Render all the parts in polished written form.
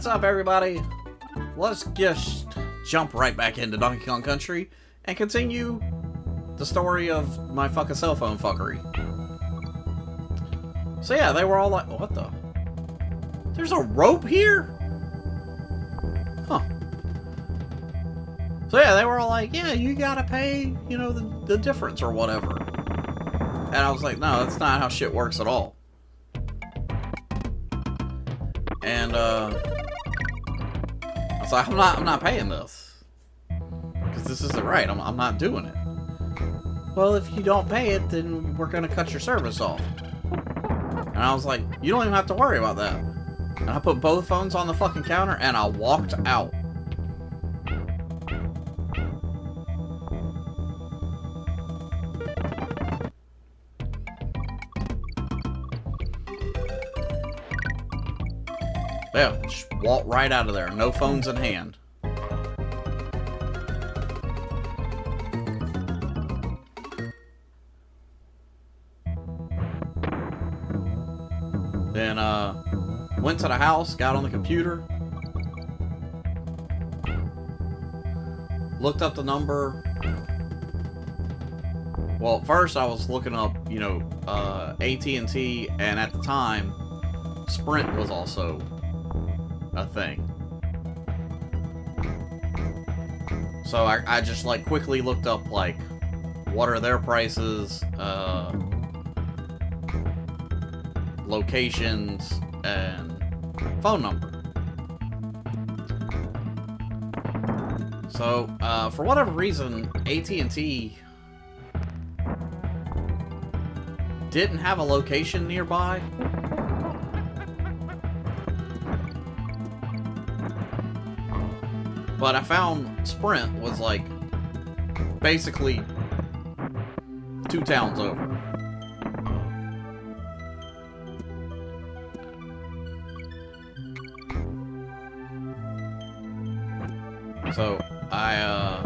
What's up, everybody? Let's just jump right back into Donkey Kong Country and continue the story of my fucking cell phone fuckery. So yeah, they were all like, what the? There's a rope here? Huh. So yeah, they were all like, yeah, you gotta pay, you know, the difference or whatever. And I was like, no, that's not how shit works at all. And I was like, I'm not paying this. Because this isn't right. I'm not doing it. Well, if you don't pay it, then we're gonna cut your service off. And I was like, you don't even have to worry about that. And I put both phones on the fucking counter and I walked out. Yeah, just walk right out of there. No phones in hand. Then, went to the house, got on the computer, looked up the number. Well, first I was looking up, you know, AT&T, and at the time, Sprint was also a thing. So I just, like, quickly looked up, like, what are their prices, locations, and phone number. So, for whatever reason, AT&T didn't have a location nearby. But I found Sprint was, like, basically 2 towns over. So, I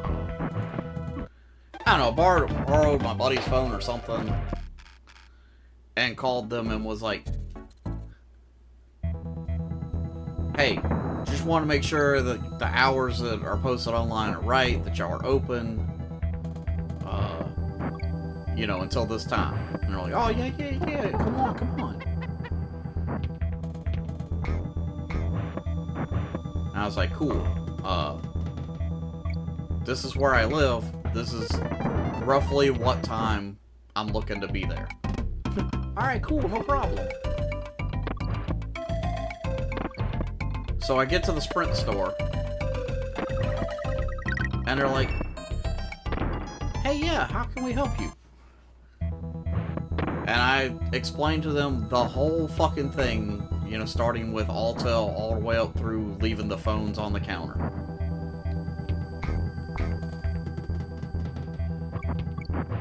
don't know, borrowed my buddy's phone or something, and called them and was like, hey, just want to make sure that the hours that are posted online are right, that y'all are open, you know, until this time. And they're like, oh, yeah, come on. And I was like, cool, this is where I live, this is roughly what time I'm looking to be there. Alright, cool, no problem. So I get to the Sprint store, and they're like, hey, yeah, how can we help you? And I explained to them the whole fucking thing, you know, starting with Alltel all the way up through leaving the phones on the counter.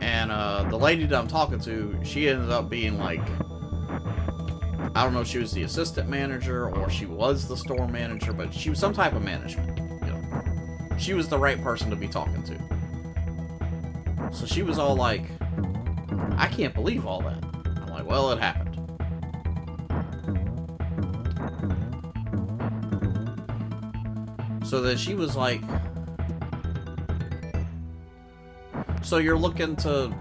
And the lady that I'm talking to, she ended up being like, I don't know if she was the assistant manager or she was the store manager, but she was some type of management. You know, she was the right person to be talking to. So she was all like, I can't believe all that. I'm like, well, it happened. So then she was like, so you're looking to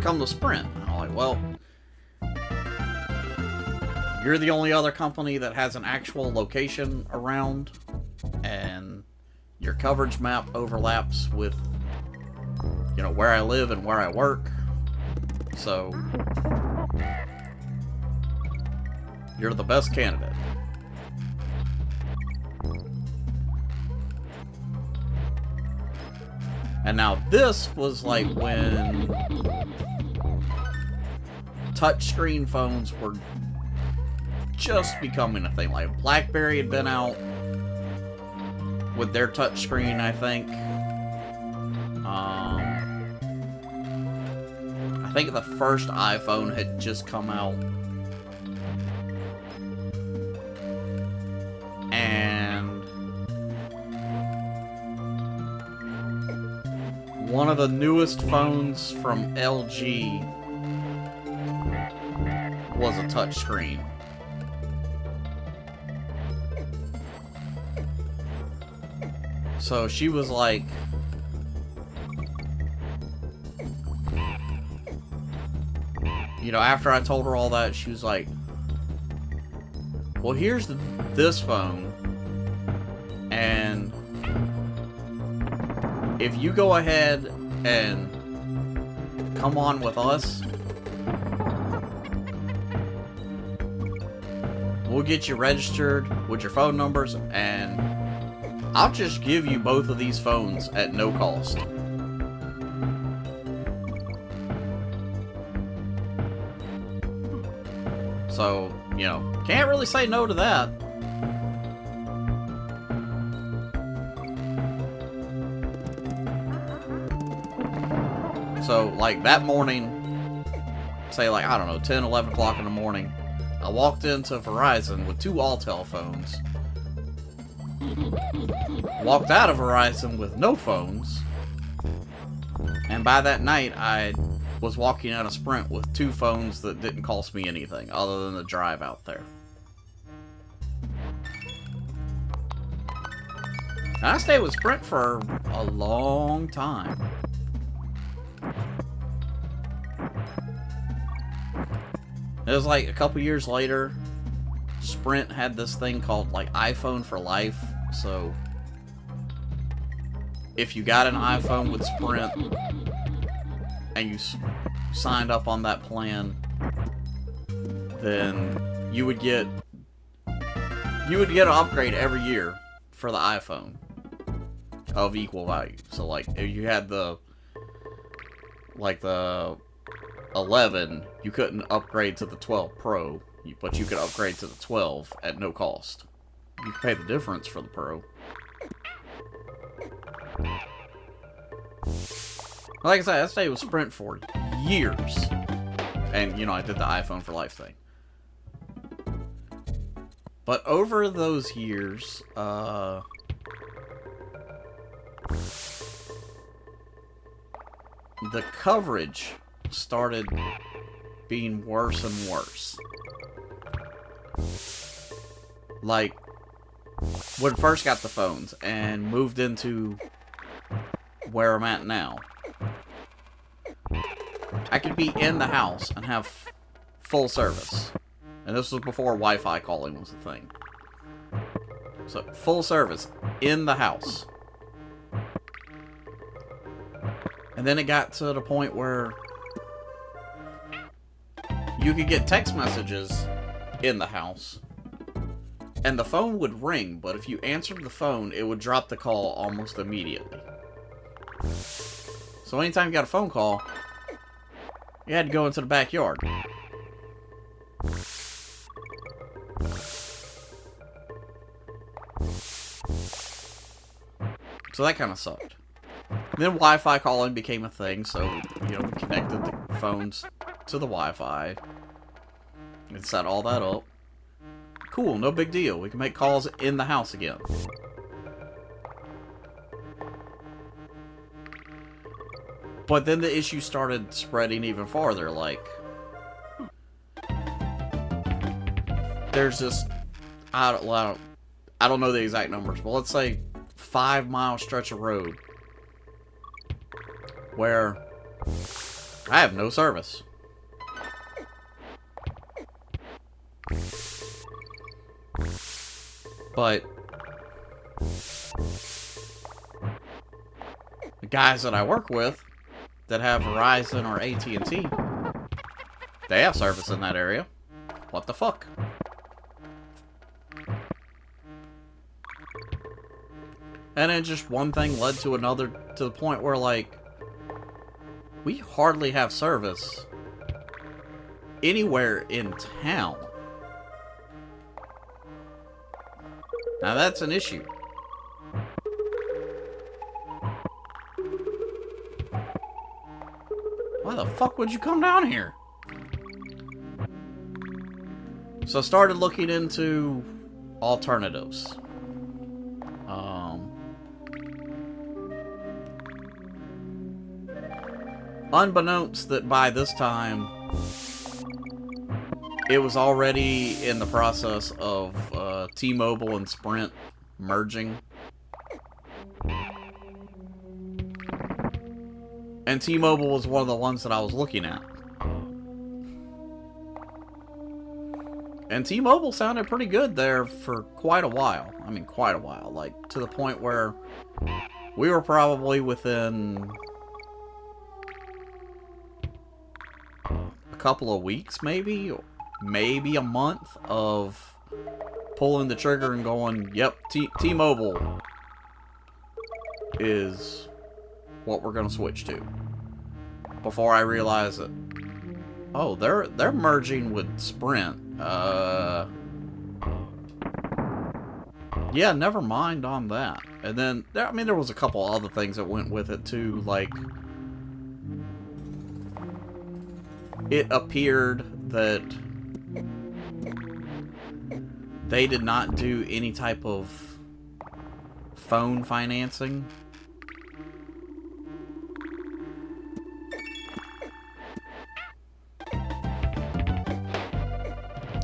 come to Sprint? And I'm like, well, you're the only other company that has an actual location around, and your coverage map overlaps with, you know, where I live and where I work. So, you're the best candidate. And now this was like when touchscreen phones were just becoming a thing. Like BlackBerry had been out with their touchscreen, I think. I think the first iPhone had just come out. And one of the newest phones from LG was a touchscreen. So she was like, you know, after I told her all that, she was like, well, here's this phone, and if you go ahead and come on with us, we'll get you registered with your phone numbers, and I'll just give you both of these phones at no cost. So, you know, can't really say no to that. So, like, that morning, say, like, I don't know, 10, 11 o'clock in the morning, I walked into Verizon with 2 Alltel phones. Walked out of Verizon with no phones. And by that night, I was walking out of Sprint with 2 phones that didn't cost me anything other than the drive out there. And I stayed with Sprint for a long time. It was like a couple years later, Sprint had this thing called like iPhone for life. So if you got an iPhone with Sprint and you signed up on that plan, then you would get an upgrade every year for the iPhone of equal value. So like if you had the 11, you couldn't upgrade to the 12 Pro, but you could upgrade to the 12 at no cost. You could pay the difference for the Pro. Like I said, I stayed with Sprint for years. And, you know, I did the iPhone for life thing. But over those years, the coverage started being worse and worse. Like, when I first got the phones and moved into where I'm at now, I could be in the house and have full service. And this was before Wi-Fi calling was a thing. So, full service in the house. And then it got to the point where you could get text messages in the house, and the phone would ring, but if you answered the phone, it would drop the call almost immediately. So anytime you got a phone call, you had to go into the backyard. So that kind of sucked. Then Wi-Fi calling became a thing, so, you know, we connected the phones to the Wi-Fi and set all that up. Cool, no big deal. We can make calls in the house again. But then the issue started spreading even farther, like, there's this, I don't know the exact numbers, but let's say 5-mile stretch of road where I have no service. But the guys that I work with that have Verizon or AT&T, they have service in that area. What the fuck? And then just one thing led to another, to the point where, like, we hardly have service anywhere in town. Now that's an issue. Why the fuck would you come down here? So I started looking into alternatives. Unbeknownst that by this time, it was already in the process of T-Mobile and Sprint merging. And T-Mobile was one of the ones that I was looking at. And T-Mobile sounded pretty good there for quite a while. I mean, quite a while. Like, to the point where we were probably within a couple of weeks, maybe a month of pulling the trigger and going, yep, T-Mobile is what we're going to switch to. Before I realized that, oh, they're merging with Sprint. Yeah, never mind on that. And then, I mean, there was a couple other things that went with it too, like it appeared that they did not do any type of phone financing.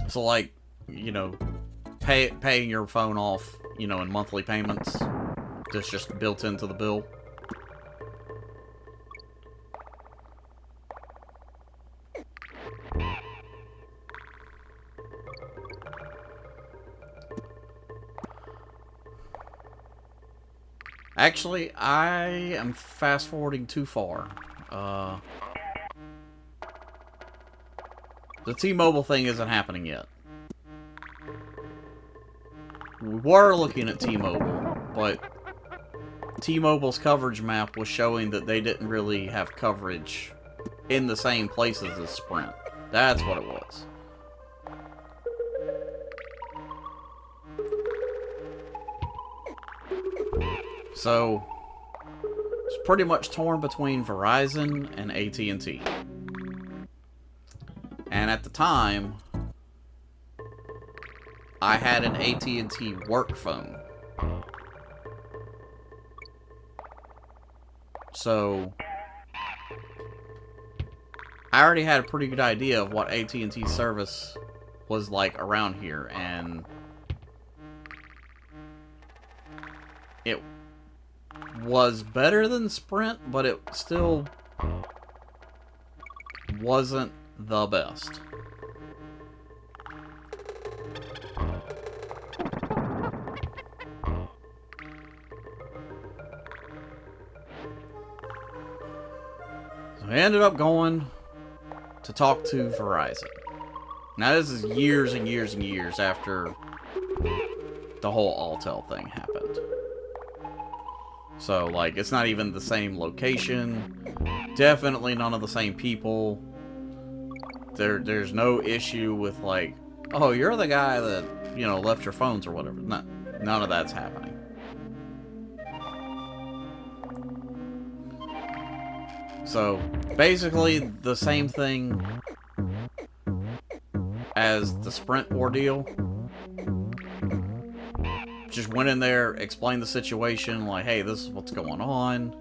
So, like, you know, paying your phone off, you know, in monthly payments, that's just built into the bill. Actually, I am fast forwarding too far. The T-Mobile thing isn't happening yet. We were looking at T-Mobile, but T-Mobile's coverage map was showing that they didn't really have coverage in the same places as Sprint. That's what it was. So, it's pretty much torn between Verizon and AT&T. And at the time, I had an AT&T work phone. So, I already had a pretty good idea of what AT&T service was like around here, and it was better than Sprint, but it still wasn't the best. So I ended up going to talk to Verizon. Now this is years and years and years after the whole Altel thing happened. So, like, it's not even the same location. Definitely none of the same people. There's no issue with, like, oh, you're the guy that, you know, left your phones or whatever. None of that's happening. So, basically, the same thing as the Sprint ordeal. Just went in there, explained the situation, like, hey, this is what's going on.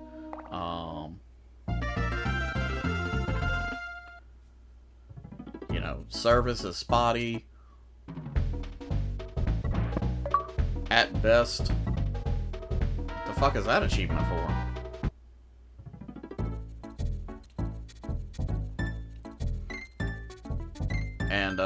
You know, service is spotty. At best. What the fuck is that achievement for? And,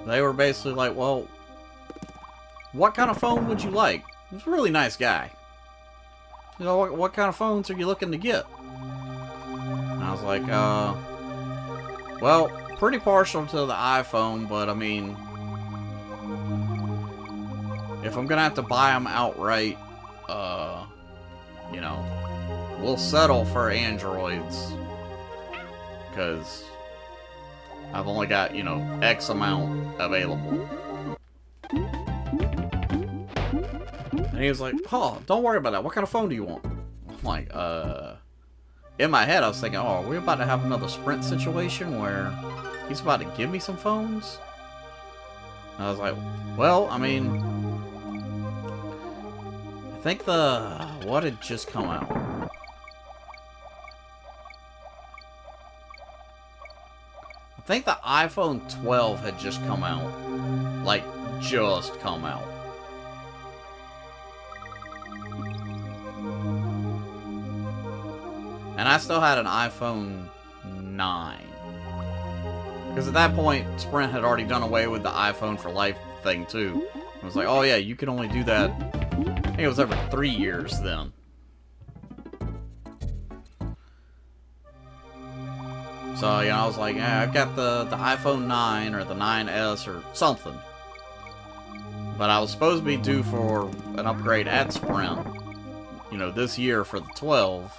they were basically like, well, what kind of phone would you like? He's a really nice guy. You know, what kind of phones are you looking to get? And I was like, well, pretty partial to the iPhone, but I mean, if I'm gonna have to buy them outright, you know, we'll settle for Androids. Because I've only got, you know, X amount available. And he was like, oh, don't worry about that. What kind of phone do you want? I'm like, in my head, I was thinking, oh, are we about to have another Sprint situation where he's about to give me some phones? And I was like, well, I mean, I think what had just come out? I think the iPhone 12 had just come out. Like, just come out. And I still had an iPhone 9. Because at that point, Sprint had already done away with the iPhone for Life thing, too. It was like, oh yeah, you can only do that. I think it was every 3 years then. So, you know, I was like, yeah, I've got the iPhone 9 or the 9S or something. But I was supposed to be due for an upgrade at Sprint, you know, this year for the 12.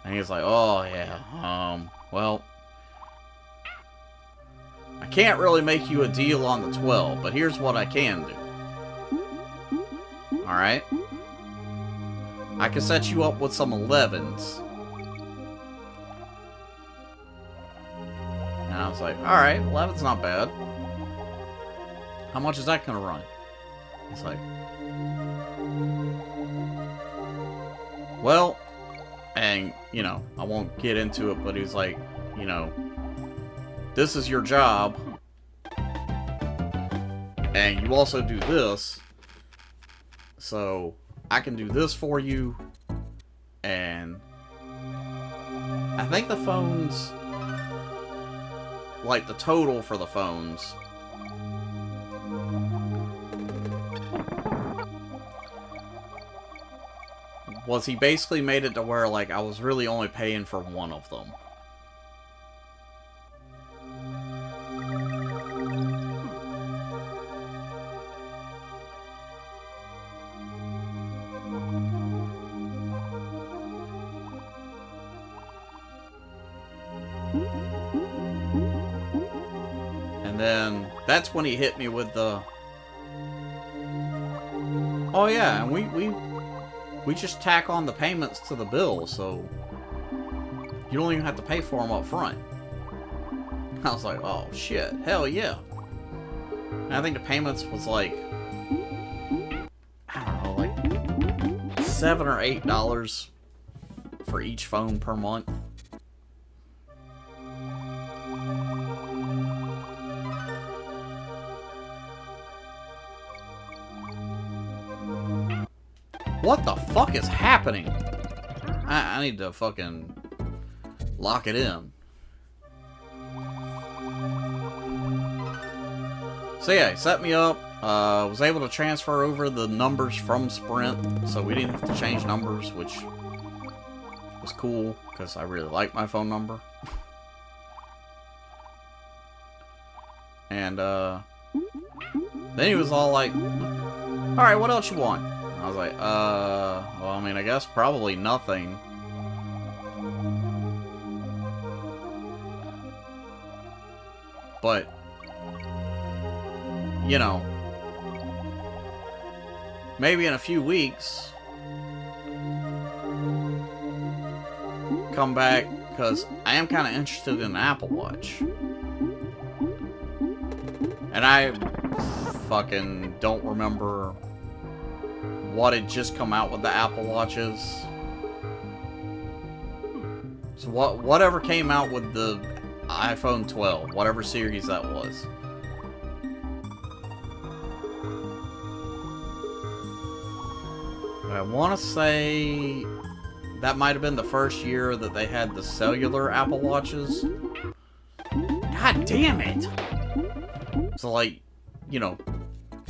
And he's like, oh, yeah, well, I can't really make you a deal on the 12, but here's what I can do. Alright? I can set you up with some 11s. And I was like, alright, 11's not bad. How much is that gonna run? It's like, well, and, you know, I won't get into it, but he's like, you know, this is your job, and you also do this, so I can do this for you, and I think the phones, like the total for the phones, was he basically made it to where, like, I was really only paying for one of them. And then that's when he hit me with the, oh yeah, and we just tack on the payments to the bill, so you don't even have to pay for them up front. I was like, oh shit, hell yeah. And I think the payments was like, I don't know, like $7 or $8 for each phone per month. What the fuck is happening? I need to fucking lock it in. So yeah, he set me up. Was able to transfer over the numbers from Sprint, so we didn't have to change numbers, which was cool, because I really like my phone number. And then he was all like, alright, what else you want? I was like, well, I mean, I guess probably nothing. But, you know, maybe in a few weeks, come back, because I am kind of interested in an Apple Watch. And I fucking don't remember what had just come out with the Apple Watches. So whatever came out with the iPhone 12, whatever series that was. But I want to say that might have been the first year that they had the cellular Apple Watches. God damn it! So, like, you know,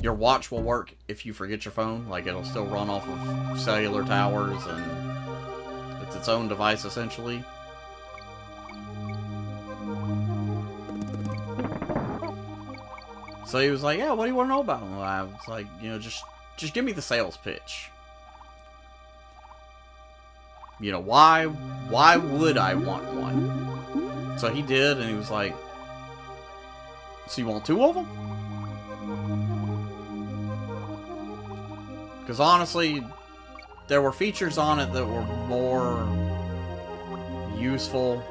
your watch will work if you forget your phone. Like, it'll still run off of cellular towers, and it's its own device, essentially. So he was like, yeah, what do you want to know about them? I was like, you know, just give me the sales pitch. You know, why would I want one? So he did, and he was like, so you want 2 of them? Because honestly, there were features on it that were more useful.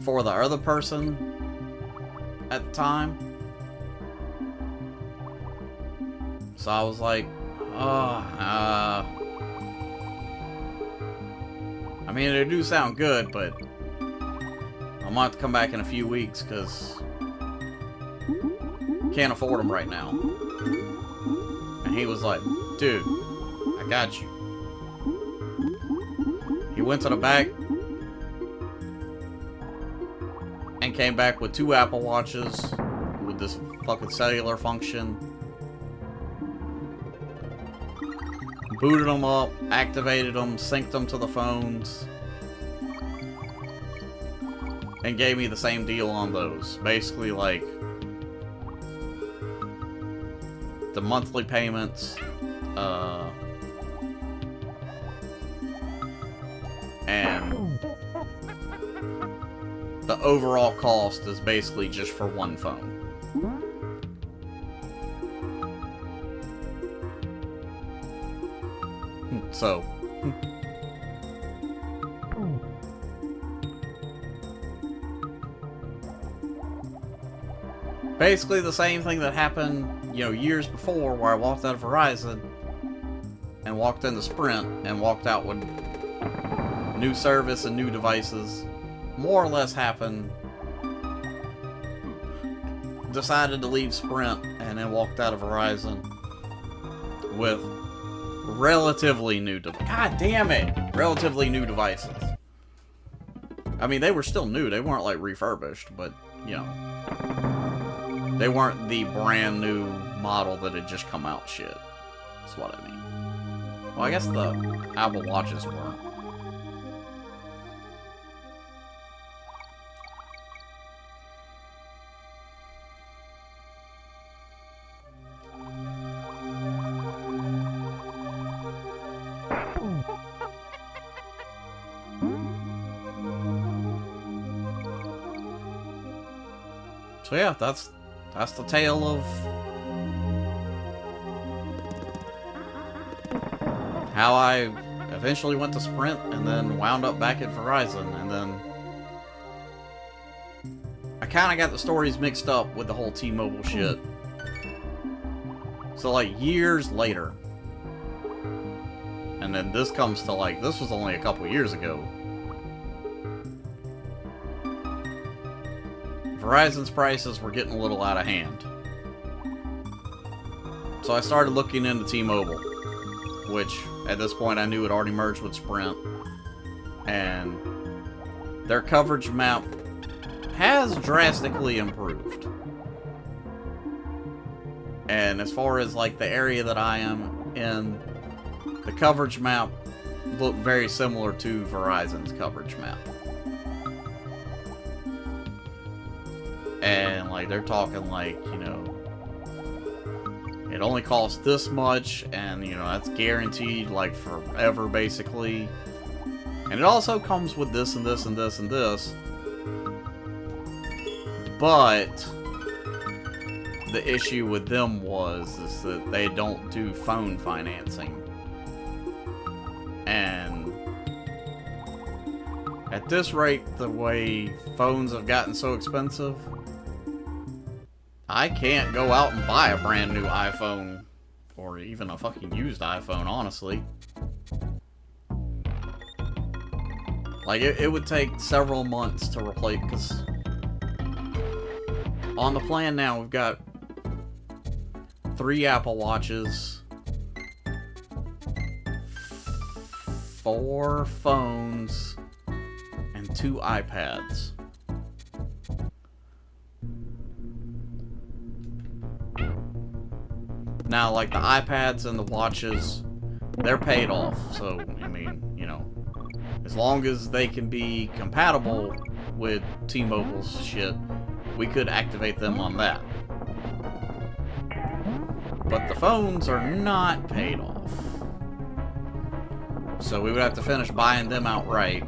For the other person at the time. So I was like, I mean, they do sound good, but I'm gonna have to come back in a few weeks because can't afford them right now. And he was like, dude, I got you. He went to the back and came back with 2 Apple Watches with this fucking cellular function. Booted them up, activated them, synced them to the phones, and gave me the same deal on those. Basically, like, the monthly payments, and the overall cost is basically just for one phone. So, basically the same thing that happened, you know, years before, where I walked out of Verizon and walked into Sprint and walked out with new service and new devices. More or less happened. Decided to leave Sprint and then walked out of Verizon with relatively new relatively new devices. I mean, they were still new. They weren't like refurbished, but you know, they weren't the brand new model that had just come out shit. That's what I mean. Well, I guess the Apple Watches weren't. So yeah, that's the tale of how I eventually went to Sprint and then wound up back at Verizon, and then I kind of got the stories mixed up with the whole T-Mobile shit. So like years later, and then this comes to like, this was only a couple years ago. Verizon's prices were getting a little out of hand. So I started looking into T-Mobile, which at this point I knew had already merged with Sprint. And their coverage map has drastically improved. And as far as like the area that I am in, the coverage map looked very similar to Verizon's coverage map. And, like, they're talking, like, you know, it only costs this much, and, you know, that's guaranteed, like, forever, basically. And it also comes with this and this and this and this. But the issue with them is that they don't do phone financing. And at this rate, the way phones have gotten so expensive, I can't go out and buy a brand new iPhone, or even a fucking used iPhone, honestly. Like, it would take several months to replace, because on the plan now, we've got 3 Apple Watches, 4 phones, and 2 iPads. Now, like, the iPads and the watches, they're paid off. So, I mean, you know, as long as they can be compatible with T-Mobile's shit, we could activate them on that. But the phones are not paid off. So we would have to finish buying them outright.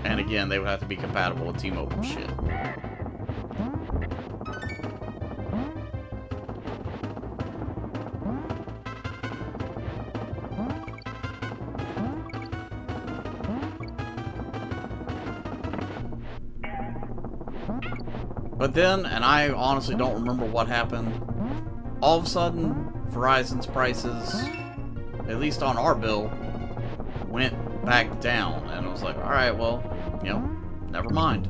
And again, they would have to be compatible with T-Mobile shit. But then, and I honestly don't remember what happened, all of a sudden, Verizon's prices, at least on our bill, went back down. And I was like, alright, well, you know, never mind.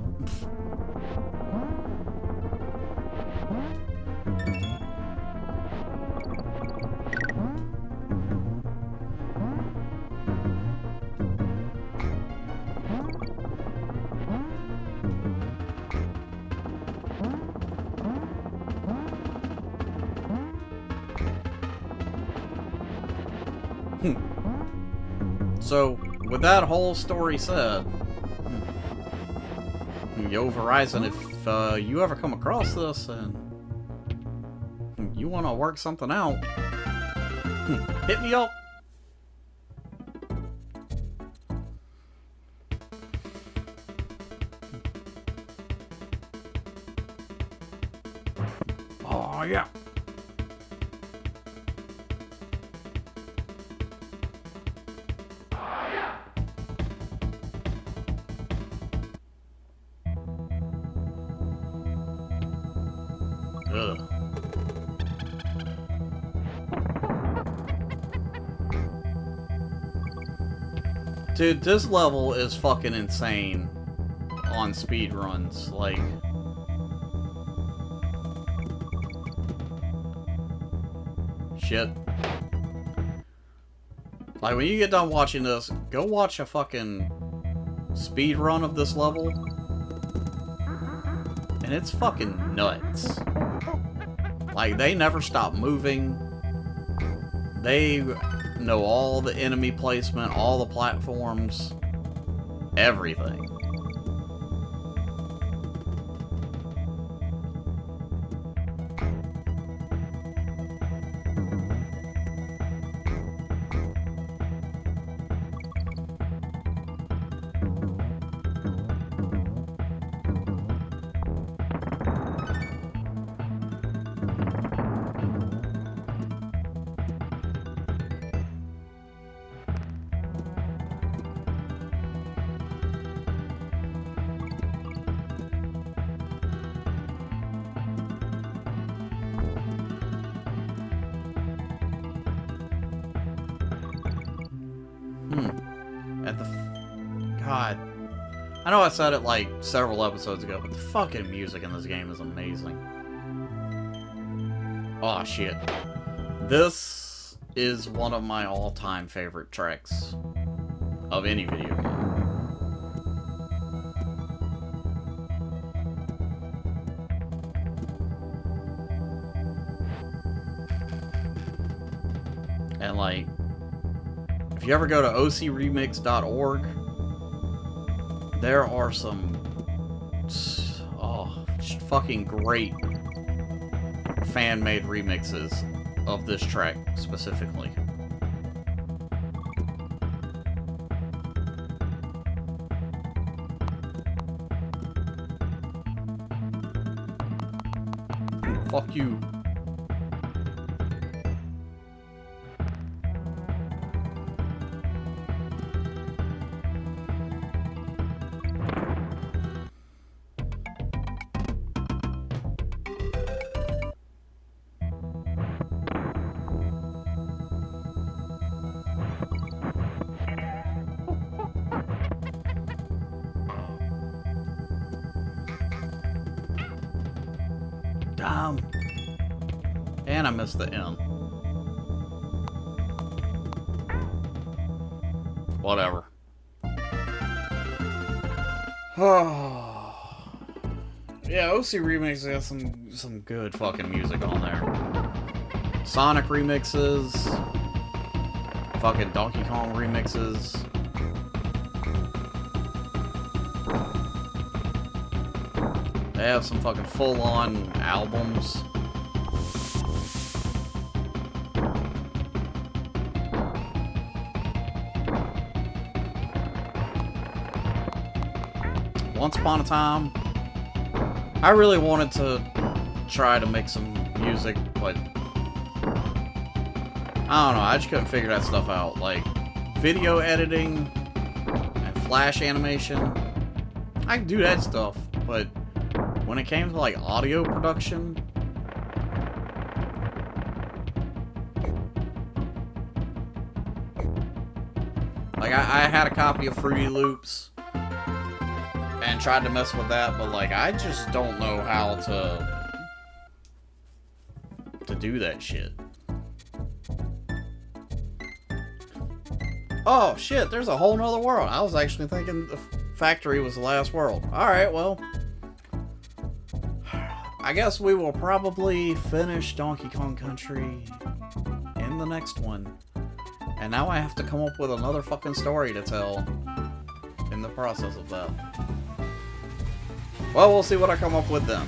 So, with that whole story said, yo Verizon, if you ever come across this and you want to work something out, hit me up. Oh yeah. Ugh. Dude, this level is fucking insane on speedruns. Like, shit. Like, when you get done watching this, go watch a fucking speedrun of this level. And it's fucking nuts. Like, they never stop moving. They know all the enemy placement, all the platforms, everything. God. I know I said it like several episodes ago, but the fucking music in this game is amazing. Oh shit. This is one of my all-time favorite tracks of any video game. And like, if you ever go to ocremix.org, there are some fucking great fan-made remixes of this track specifically. Fuck you. Damn. And I missed the M. Whatever. Yeah, OC Remix has some good fucking music on there. Sonic remixes. Fucking Donkey Kong remixes. They have some fucking full-on albums. Once upon a time, I really wanted to try to make some music, but I don't know, I just couldn't figure that stuff out. Like, video editing and flash animation, I can do that stuff, but when it came to like audio production, Like, I had a copy of Fruity Loops and tried to mess with that, but, like, I just don't know how to do that shit. Oh, shit, there's a whole nother world. I was actually thinking the factory was the last world. Alright, well, I guess we will probably finish Donkey Kong Country in the next one. And now I have to come up with another fucking story to tell in the process of that. Well, we'll see what I come up with then.